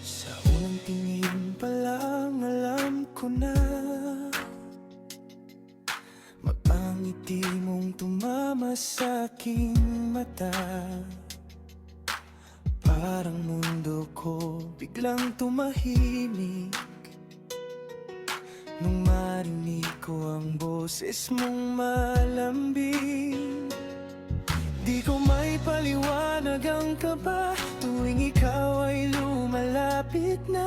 Sa unang tingin pa lang alam ko na mapangiti mong tumama sa aking mata. Parang mundo ko biglang tumahimik nung marinig ko ang boses mong malambing. Di ko may paliwanag ang kaba tuwing ikaw ay lumalapit na.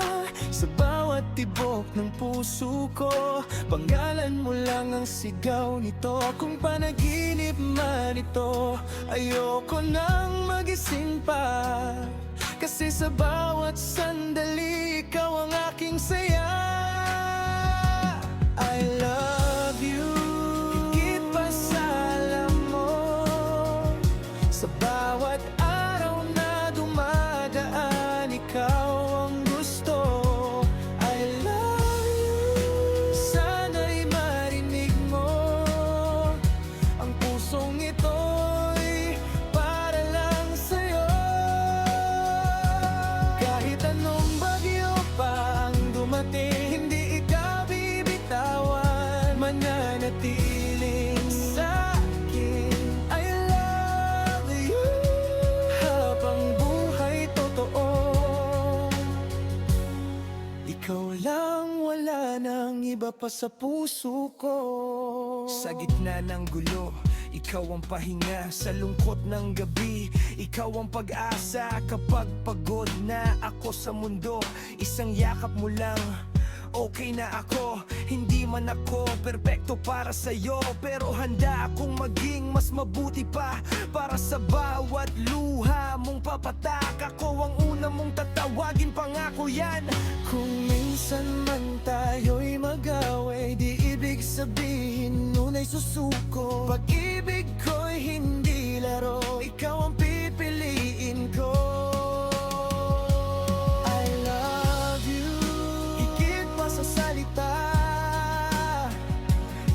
Sa bawat tibok ng puso ko, pangalan mo lang ang sigaw nito. Kung panaginip man ito, ayoko nang magising pa, kasi sa bawat sandali ikaw ang aking saya. I love you higit pa sa alam mo. Sa bawat araw na dumadaan, ikaw ang gusto. I love you. Sana'y marinig mo ang pusong ito'y para lang sa'yo. Kahit anong bagyo pa ang dumating, hindi ikaw bibitawan, mananatiling sa akin. I love you habang buhay totoo. Ikaw lang, wala nang iba pa sa puso ko. Sa gitna ng gulo, ikaw ang pahinga. Sa lungkot ng gabi, ikaw ang pag-asa. Kapag pagod na ako sa mundo, isang yakap mo lang, okay na ako. Hindi man ako perpekto para sa'yo, pero handa akong maging mas mabuti pa. Para sa bawat luha mong papatak, ako ang una mong tatawagin, pangako yan. Kung minsan man tayo'y mag-away, di ibig sabihin nun ay susuko. Pag-ibig ko'y hindi laro, ikaw ang pipiliin ko. I love you higit pa sa salita.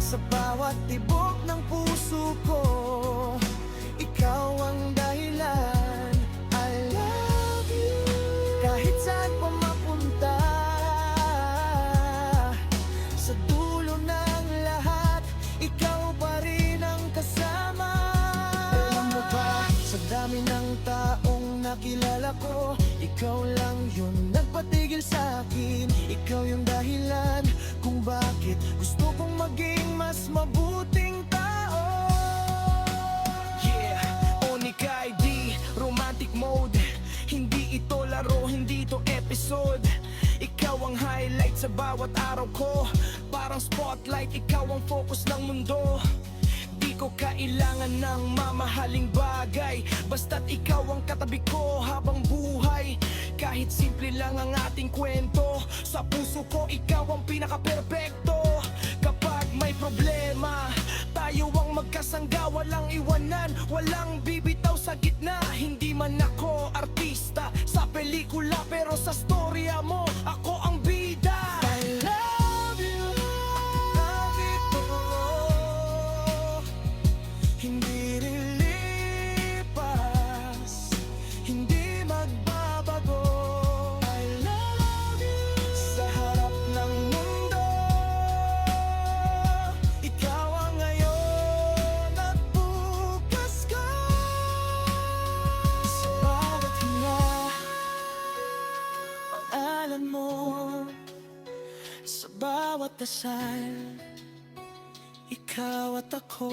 Sa bawat tibok ng puso ko, ikaw ang dahilan. I love you kahit saan pa mapunta. Sa dulo ng lahat, ikaw pa rin ang kasama. Alam mo ba, sa dami ng taong nakilala ko, ikaw lang yun nagpatigil sa akin. Ikaw yung dahilan kung bakit gusto kong maging mas mabuting tao. Yeah, Onika ID, romantic mode. Hindi ito laro, hindi ito episode. Ikaw ang highlight sa bawat araw ko. Parang spotlight, ikaw ang focus ng mundo. Di ko kailangan ng mamahaling bagay, basta't ikaw ang katabi ko habang buhay. Kahit simple lang ang ating kwento, sa puso ko ikaw ang pinaka-perfecto. Kapag may problema, tayo ang magkasangga. Walang iwanan, walang bibitaw sa gitna. Hindi man ako artista sa pelikula, pero sa storya mo, ako ang bida. I love you, love ito, hindi lilipas, hindi magbabago. I love you sa harap ng mundo. Ikaw ang ngayon at bukas ko. Sa bawat hinga, pangalan mo. Sa bawat dasal, ikaw at ako.